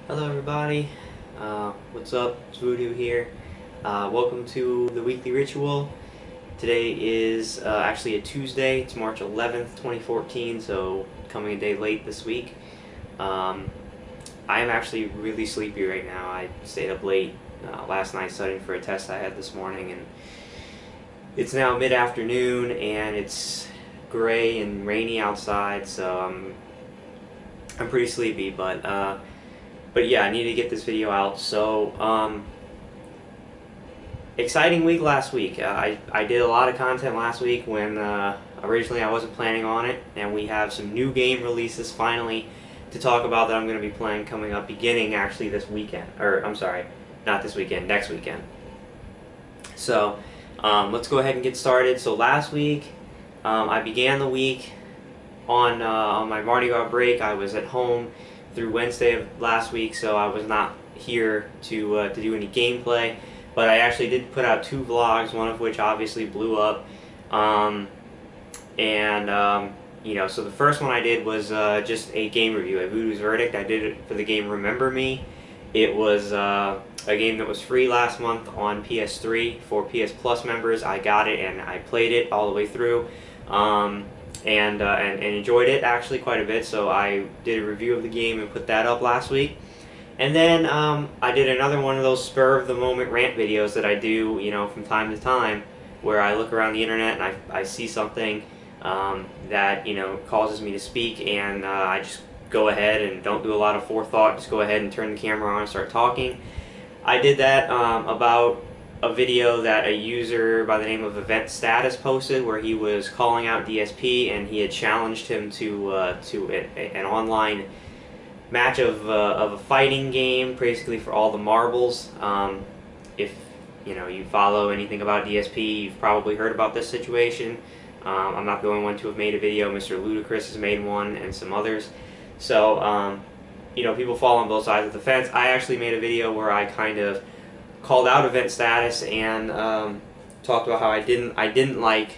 Hello everybody, what's up? It's Voodoo here. Welcome to the weekly ritual. Today is actually a Tuesday. It's March 11th, 2014, so coming a day late this week. I am actually really sleepy right now. I stayed up late last night studying for a test I had this morning, and it's now mid-afternoon and it's gray and rainy outside, so I'm pretty sleepy, but yeah, I need to get this video out. So, exciting week last week. I did a lot of content last week when originally I wasn't planning on it, and we have some new game releases finally to talk about that I'm going to be playing coming up beginning actually this weekend. Or, I'm sorry, not this weekend, next weekend. So, let's go ahead and get started. So last week, I began the week on my Mardi Gras break. I was at home through Wednesday of last week, so I was not here to do any gameplay, but I actually did put out 2 vlogs, one of which obviously blew up, you know, so the first one I did was just a game review, a Voodoo's Verdict. I did it for the game Remember Me. It was a game that was free last month on PS3 for PS Plus members. I got it and I played it all the way through. And enjoyed it actually quite a bit, so I did a review of the game and put that up last week. And then I did another one of those spur of the moment rant videos that I do, you know, from time to time, where I look around the internet and I see something that, you know, causes me to speak, and I just go ahead and don't do a lot of forethought, just go ahead and turn the camera on and start talking. I did that about a video that a user by the name of Event Status posted, where he was calling out DSP and he had challenged him to an online match of a fighting game, basically for all the marbles. If you know, you follow anything about DSP, you've probably heard about this situation. I'm not the only one to have made a video. Mr. Ludacris has made one, and some others. So you know, people fall on both sides of the fence. I actually made a video where I kind of called out Event Status and talked about how I didn't like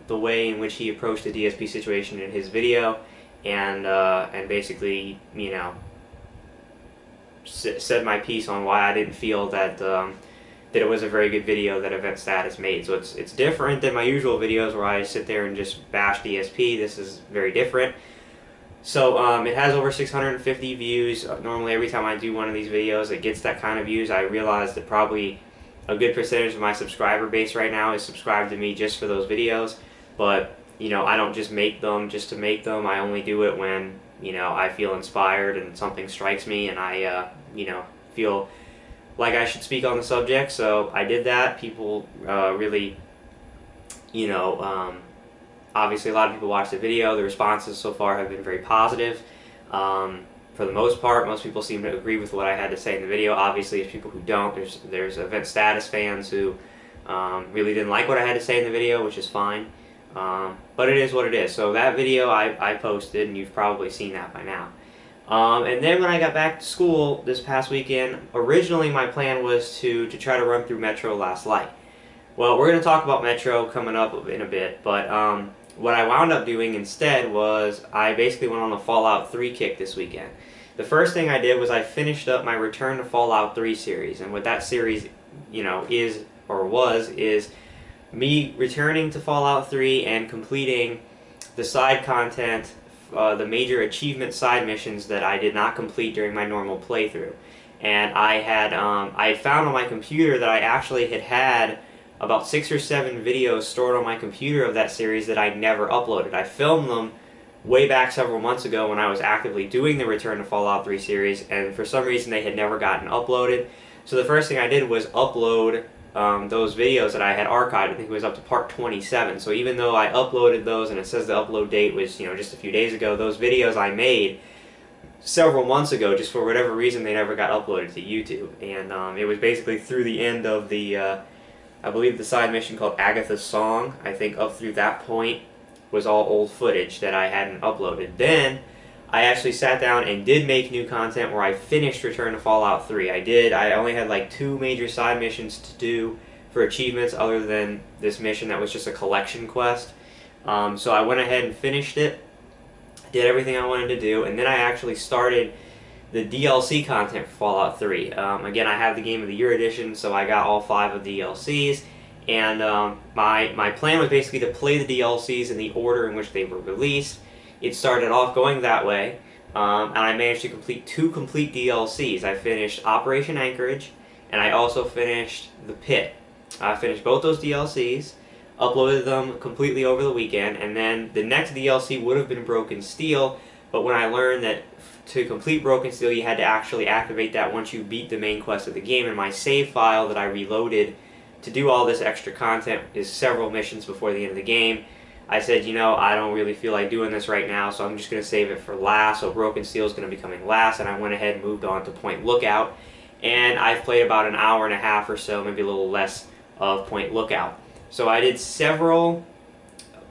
the way in which he approached the DSP situation in his video, and basically, you know, said my piece on why I didn't feel that that it was a very good video that Event Status made. So it's different than my usual videos where I sit there and just bash DSP. This is very different. So it has over 650 views. Normally every time I do one of these videos it gets that kind of views. I realize that probably a good percentage of my subscriber base right now is subscribed to me just for those videos. But, you know, I don't just make them just to make them. I only do it when, you know, I feel inspired and something strikes me and I, you know, feel like I should speak on the subject. So I did that. People really, you know, obviously a lot of people watched the video. The responses so far have been very positive. For the most part, most people seem to agree with what I had to say in the video. Obviously, there's people who don't. There's Event Status fans who really didn't like what I had to say in the video, which is fine. But it is what it is. So that video I posted, and you've probably seen that by now. And then when I got back to school this past weekend, originally my plan was to try to run through Metro Last Light. Well, we're going to talk about Metro coming up in a bit, but what I wound up doing instead was I basically went on a Fallout 3 kick this weekend. The first thing I did was I finished up my Return to Fallout 3 series, and what that series, you know, is me returning to Fallout 3 and completing the side content, the major achievement side missions that I did not complete during my normal playthrough. And I had found on my computer that I actually had about 6 or 7 videos stored on my computer of that series that I never uploaded. I filmed them way back several months ago when I was actively doing the Return to Fallout 3 series, and for some reason they had never gotten uploaded. So the first thing I did was upload those videos that I had archived. I think it was up to part 27. So even though I uploaded those and it says the upload date was, you know, just a few days ago, those videos I made several months ago, just for whatever reason they never got uploaded to YouTube. And it was basically through the end of the I believe the side mission called Agatha's Song. I think up through that point was all old footage that I hadn't uploaded. Then I actually sat down and did make new content where I finished Return to Fallout 3. I only had like 2 major side missions to do for achievements other than this mission that was just a collection quest. So I went ahead and finished it, did everything I wanted to do, and then I actually started the DLC content for Fallout 3. Again, I have the Game of the Year edition, so I got all 5 of the DLCs, and my plan was basically to play the DLCs in the order in which they were released. It started off going that way, and I managed to complete 2 complete DLCs. I finished Operation Anchorage, and I also finished The Pit. I finished both those DLCs, uploaded them completely over the weekend, and then the next DLC would have been Broken Steel, but when I learned that to complete Broken Steel you had to actually activate that once you beat the main quest of the game, and my save file that I reloaded to do all this extra content is several missions before the end of the game, I said, you know, I don't really feel like doing this right now, so I'm just going to save it for last. So Broken Steel is going to be coming last, and I went ahead and moved on to Point Lookout, and I've played about an hour and a half or so, maybe a little less, of Point Lookout. So I did several,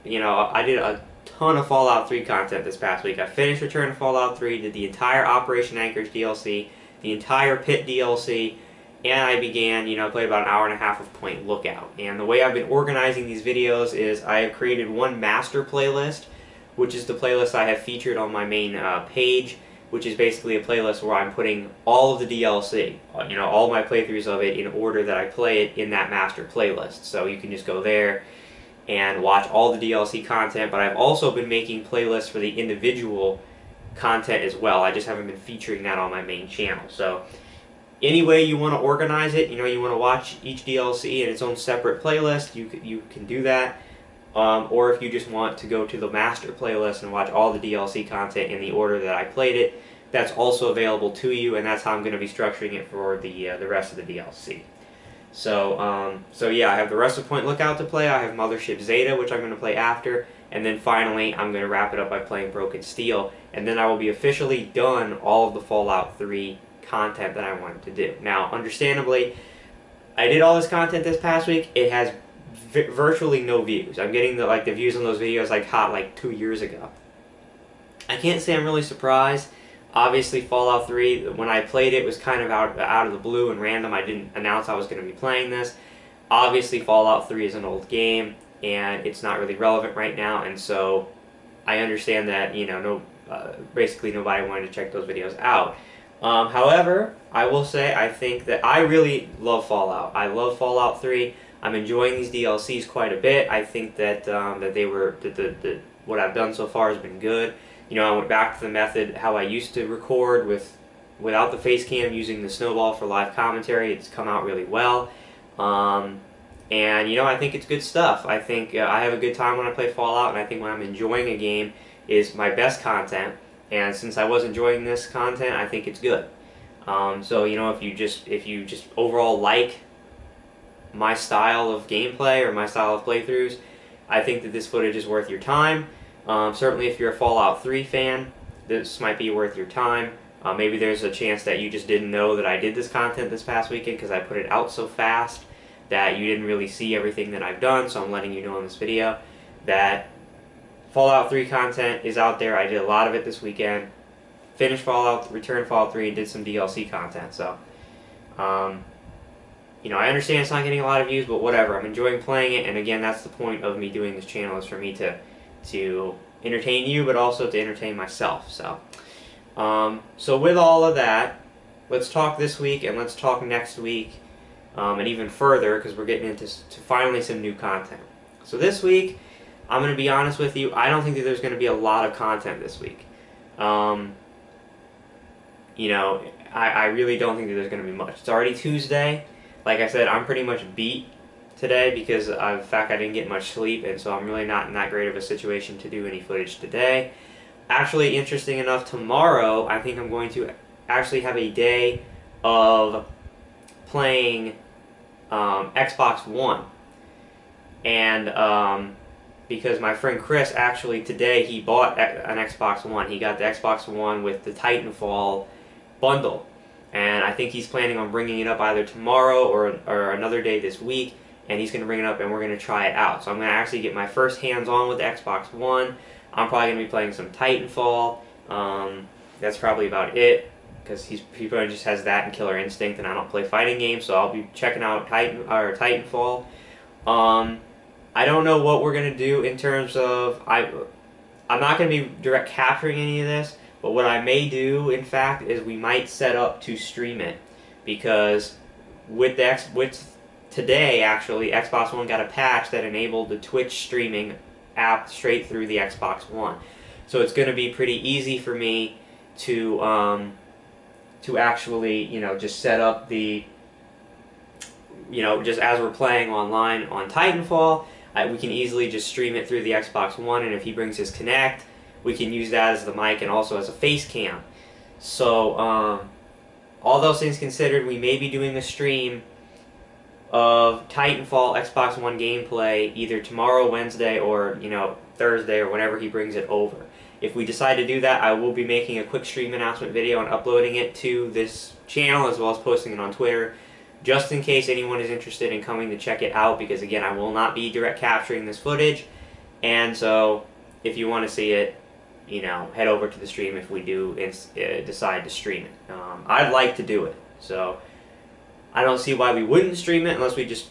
you know, I did a ton of Fallout 3 content this past week. I finished Return to Fallout 3, did the entire Operation Anchorage DLC, the entire Pit DLC, and I began, you know, played about an hour and a half of Point Lookout. And the way I've been organizing these videos is I have created one master playlist, which is the playlist I have featured on my main page, which is basically a playlist where I'm putting all of the DLC, you know, all my playthroughs of it in order that I play it in that master playlist. So you can just go there and watch all the DLC content, but I've also been making playlists for the individual content as well. I just haven't been featuring that on my main channel. So any way you want to organize it, you know, you want to watch each DLC in its own separate playlist, you can do that. Or if you just want to go to the master playlist and watch all the DLC content in the order that I played it, that's also available to you, and that's how I'm going to be structuring it for the rest of the DLC. So, so yeah, I have the rest of Point Lookout to play. I have Mothership Zeta, which I'm going to play after, and then finally I'm going to wrap it up by playing Broken Steel, and then I will be officially done all of the Fallout 3 content that I wanted to do. Now, understandably, I did all this content this past week. It has virtually no views. I'm getting the views on those videos like hot like 2 years ago. I can't say I'm really surprised. Obviously, Fallout 3, when I played it, was kind of out of the blue and random. I didn't announce I was going to be playing this. Obviously, Fallout 3 is an old game, and it's not really relevant right now, and so I understand that, you know, basically nobody wanted to check those videos out. However, I will say I think that I really love Fallout. I love Fallout 3. I'm enjoying these DLCs quite a bit. I think that what I've done so far has been good. You know, I went back to the method how I used to record without the face cam, using the Snowball for live commentary. It's come out really well. And, you know, I think it's good stuff. I think I have a good time when I play Fallout, and I think when I'm enjoying a game is my best content. And since I was enjoying this content, I think it's good. So, you know, if you just overall like my style of gameplay or my style of playthroughs, I think that this footage is worth your time. Certainly if you're a Fallout 3 fan, this might be worth your time. Maybe there's a chance that you just didn't know that I did this content this past weekend because I put it out so fast that you didn't really see everything that I've done, so I'm letting you know in this video that Fallout 3 content is out there. I did a lot of it this weekend. Finished Return Fallout 3 and did some DLC content, so you know, I understand it's not getting a lot of views, but whatever. I'm enjoying playing it, and again, that's the point of me doing this channel, is for me to entertain you, but also to entertain myself. So, so with all of that, let's talk this week, and let's talk next week, and even further, because we're getting into finally some new content. So this week, I'm going to be honest with you, I don't think that there's going to be a lot of content this week. You know, I really don't think that there's going to be much. It's already Tuesday. Like I said, I'm pretty much beat today because of the fact I didn't get much sleep, and so I'm really not in that great of a situation to do any footage today. Actually, interesting enough, tomorrow I think I'm going to actually have a day of playing Xbox One. And because my friend Chris, actually today, he bought an Xbox One. He got the Xbox One with the Titanfall bundle. And I think he's planning on bringing it up either tomorrow or another day this week. And he's going to bring it up and we're going to try it out. So I'm going to actually get my first hands-on with the Xbox One. I'm probably going to be playing some Titanfall. That's probably about it. Because he probably just has that and Killer Instinct, and I don't play fighting games, so I'll be checking out Titanfall. I don't know what we're going to do in terms of... I'm not going to be direct capturing any of this, But what I may do, in fact, is we might set up to stream it, because with today, actually, Xbox One got a patch that enabled the Twitch streaming app straight through the Xbox One. So it's going to be pretty easy for me to actually, just set up the, just as we're playing online on Titanfall, we can easily just stream it through the Xbox One, and if he brings his Kinect, we can use that as the mic and also as a face cam. So, all those things considered, we may be doing a stream of Titanfall Xbox One gameplay either tomorrow, Wednesday, or, Thursday, or whenever he brings it over. If we decide to do that, I will be making a quick stream announcement video and uploading it to this channel, as well as posting it on Twitter, just in case anyone is interested in coming to check it out, because again, I will not be direct capturing this footage, and so if you want to see it, head over to the stream if we do decide to stream it. I'd like to do it, so I don't see why we wouldn't stream it unless we just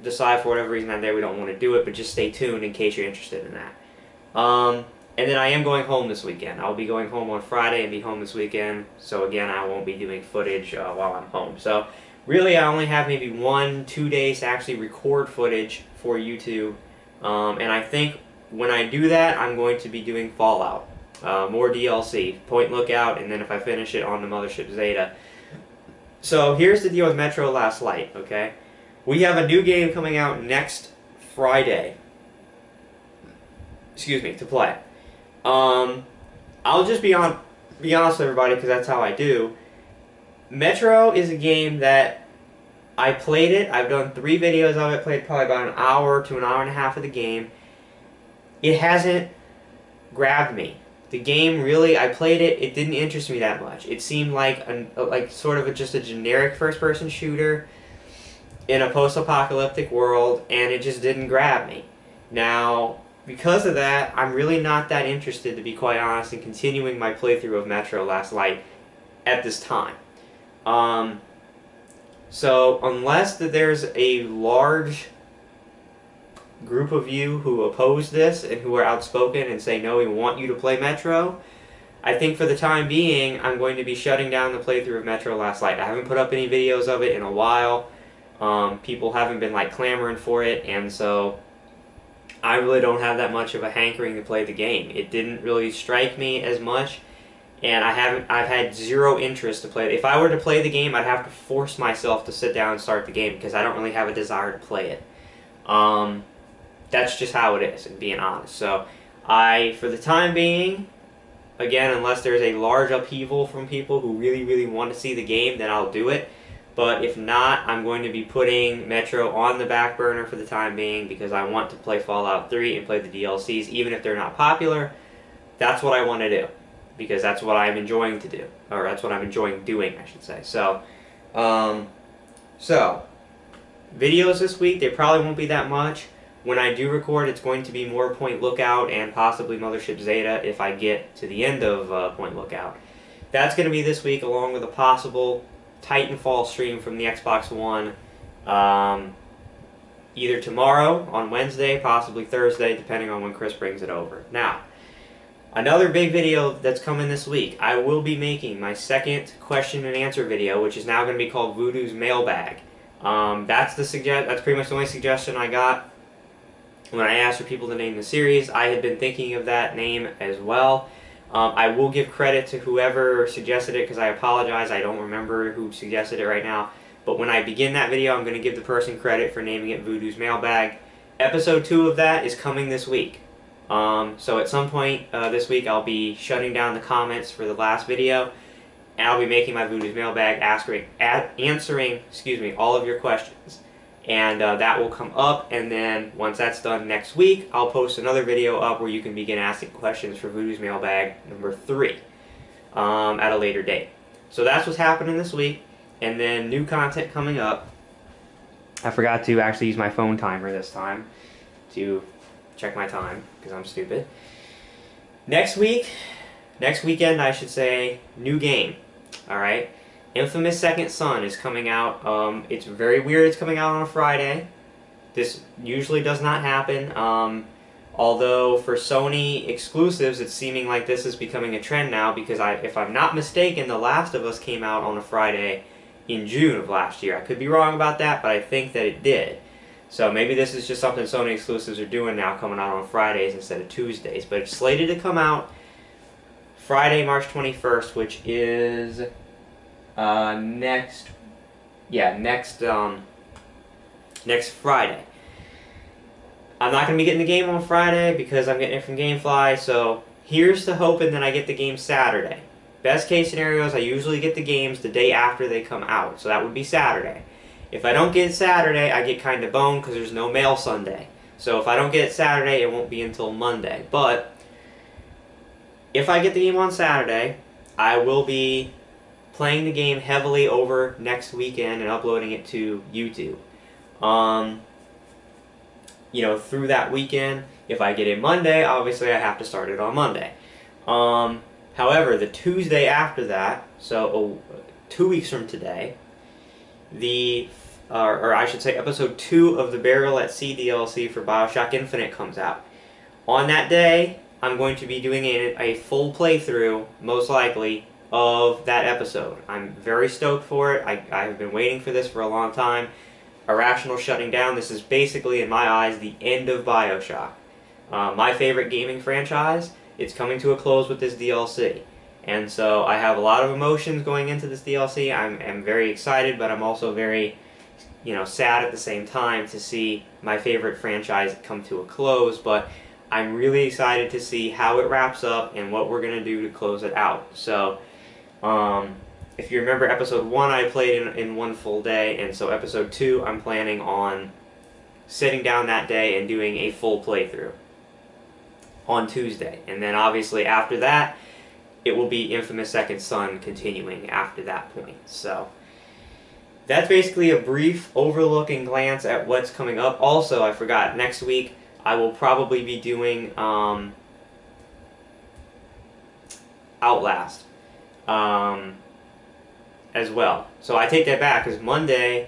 decide for whatever reason out there we don't want to do it, but just stay tuned in case you're interested in that. And then I am going home this weekend. I'll be going home on Friday and be home this weekend, so again, I won't be doing footage while I'm home. So really, I only have maybe 1-2 days to actually record footage for YouTube, and I think when I do that, I'm going to be doing Fallout, more DLC, Point Lookout, and then if I finish it, on the Mothership Zeta. So here's the deal with Metro Last Light, okay? We have a new game coming out next Friday, to play. I'll just be honest with everybody, because that's how I do. Metro is a game that I played it. I've done 3 videos of it, played probably about an hour to an hour and a half of the game. It hasn't grabbed me. The game really, I played it, it didn't interest me that much. It seemed like just a generic first-person shooter in a post-apocalyptic world, and it just didn't grab me. Now, because of that, I'm really not that interested, to be quite honest, in continuing my playthrough of Metro Last Light at this time. So, unless there's a large group of you who oppose this and who are outspoken and say, no, we want you to play Metro, I think for the time being, I'm going to be shutting down the playthrough of Metro Last Light. I haven't put up any videos of it in a while. People haven't been clamoring for it, and so I really don't have that much of a hankering to play the game. It didn't really strike me as much, and I've had zero interest to play it. If I were to play the game, I'd have to force myself to sit down and start the game, because I don't really have a desire to play it. That's just how it is, and being honest. So, for the time being, again, unless there's a large upheaval from people who really, really want to see the game, then I'll do it. But if not, I'm going to be putting Metro on the back burner for the time being, because I want to play Fallout 3 and play the DLCs, even if they're not popular. That's what I want to do, because that's what I'm enjoying to do, or that's what I'm enjoying doing, I should say. So, videos this week, they probably won't be that much. When I do record, it's going to be more Point Lookout and possibly Mothership Zeta if I get to the end of Point Lookout. That's going to be this week, along with a possible Titanfall stream from the Xbox One, either tomorrow, on Wednesday, possibly Thursday, depending on when Chris brings it over. Now, another big video that's coming this week, I will be making my second question and answer video, which is now going to be called Voodoo's Mailbag. That's pretty much the only suggestion I got when I asked for people to name the series. I had been thinking of that name as well. I will give credit to whoever suggested it, because I apologize, I don't remember who suggested it right now. But when I begin that video, I'm going to give the person credit for naming it Voodoo's Mailbag. Episode 2 of that is coming this week. So at some point this week, I'll be shutting down the comments for the last video, and I'll be making my Voodoo's Mailbag, answering all of your questions. And that will come up, and then once that's done next week, I'll post another video up where you can begin asking questions for Voodoo's Mailbag number 3 at a later date. So that's what's happening this week, and then new content coming up. I forgot to actually use my phone timer this time to check my time, because I'm stupid. Next weekend, I should say, new game, alright? Infamous Second Son is coming out. It's very weird it's coming out on a Friday. This usually does not happen. Although for Sony exclusives, it's seeming like this is becoming a trend now because if I'm not mistaken, The Last of Us came out on a Friday in June of last year. I could be wrong about that, but I think that it did. So maybe this is just something Sony exclusives are doing now, coming out on Fridays instead of Tuesdays. But it's slated to come out Friday, March 21st, which is next Friday. I'm not going to be getting the game on Friday because I'm getting it from GameFly, so here's to hoping that I get the game Saturday. Best case scenario is I usually get the games the day after they come out, so that would be Saturday. If I don't get it Saturday, I get kind of boned because there's no mail Sunday. So if I don't get it Saturday, it won't be until Monday. But if I get the game on Saturday, I will be playing the game heavily over next weekend and uploading it to YouTube. Through that weekend. If I get it Monday, obviously I have to start it on Monday. However, the Tuesday after that, so 2 weeks from today, or I should say episode 2 of the Burial at Sea DLC for Bioshock Infinite comes out. On that day, I'm going to be doing a full playthrough, most likely, of that episode. I'm very stoked for it. I have been waiting for this for a long time. Irrational shutting down. This is basically, in my eyes, the end of Bioshock. My favorite gaming franchise. It's coming to a close with this DLC. And so I have a lot of emotions going into this DLC. I'm very excited, but I'm also very, sad at the same time to see my favorite franchise come to a close. But I'm really excited to see how it wraps up and what we're going to do to close it out. So, if you remember episode 1, I played in one full day, and so episode 2, I'm planning on sitting down that day and doing a full playthrough on Tuesday. And then obviously after that, it will be Infamous Second Son continuing after that point. So that's basically a brief overlook and glance at what's coming up. Also, I forgot, next week I will probably be doing Outlast. As well. So I take that back, because Monday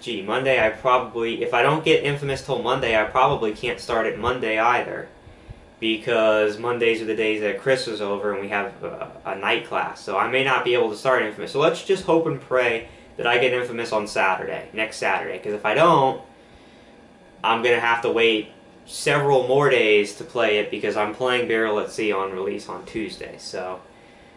I probably, if I don't get Infamous till Monday, I probably can't start it Monday either. Because Mondays are the days that Chris is over and we have a night class. So I may not be able to start Infamous. So let's just hope and pray that I get Infamous on Saturday, next Saturday. Because if I don't, I'm going to have to wait several more days to play it because I'm playing Burial at Sea on release on Tuesday. So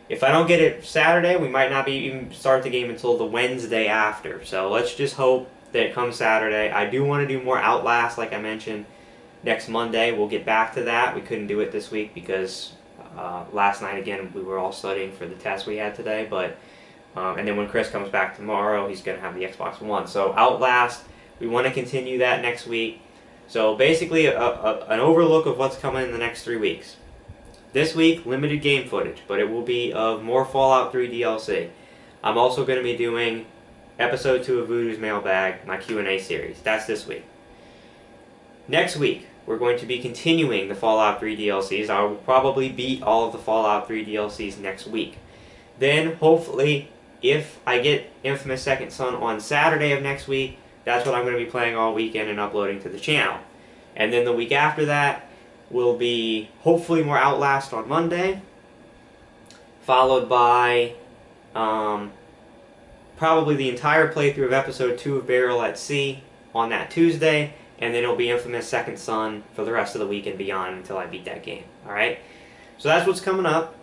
if I don't get it Saturday, we might not even start the game until the Wednesday after. So let's just hope that it comes Saturday. I do want to do more Outlast, like I mentioned, next Monday. We'll get back to that. We couldn't do it this week because last night, again, we were all studying for the test we had today. But and then when Chris comes back tomorrow, he's going to have the Xbox One. So Outlast, we want to continue that next week. So basically, an overlook of what's coming in the next 3 weeks. This week, limited game footage, but it will be of more Fallout 3 DLC. I'm also going to be doing episode 2 of Voodoo's Mailbag, my Q&A series. That's this week. Next week, we're going to be continuing the Fallout 3 DLCs. I will probably beat all of the Fallout 3 DLCs next week. Then, hopefully, if I get Infamous Second Son on Saturday of next week, that's what I'm going to be playing all weekend and uploading to the channel. And then the week after that, will be hopefully more Outlast on Monday, followed by probably the entire playthrough of episode 2 of Burial at Sea on that Tuesday, and then it'll be Infamous Second Son for the rest of the week and beyond until I beat that game. Alright? So that's what's coming up.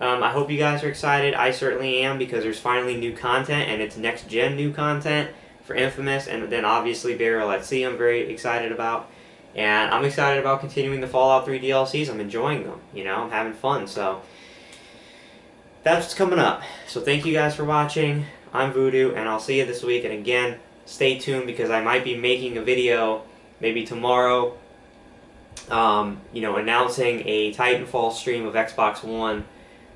I hope you guys are excited. I certainly am, because there's finally new content, and it's next-gen new content for Infamous, and then obviously Burial at Sea I'm very excited about. And I'm excited about continuing the Fallout 3 DLCs. I'm enjoying them, I'm having fun, so that's what's coming up. So thank you guys for watching. I'm Voodoo, and I'll see you this week. And again, stay tuned, because I might be making a video maybe tomorrow, announcing a Titanfall stream of Xbox One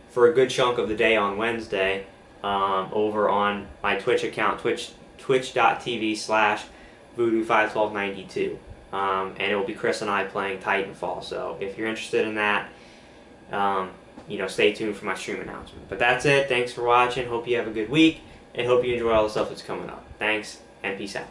for a good chunk of the day on Wednesday, over on my Twitch account, twitch.tv/Voodoo51292. And it will be Chris and I playing Titanfall. So if you're interested in that, stay tuned for my stream announcement. But that's it. Thanks for watching. Hope you have a good week, and hope you enjoy all the stuff that's coming up. Thanks, and peace out.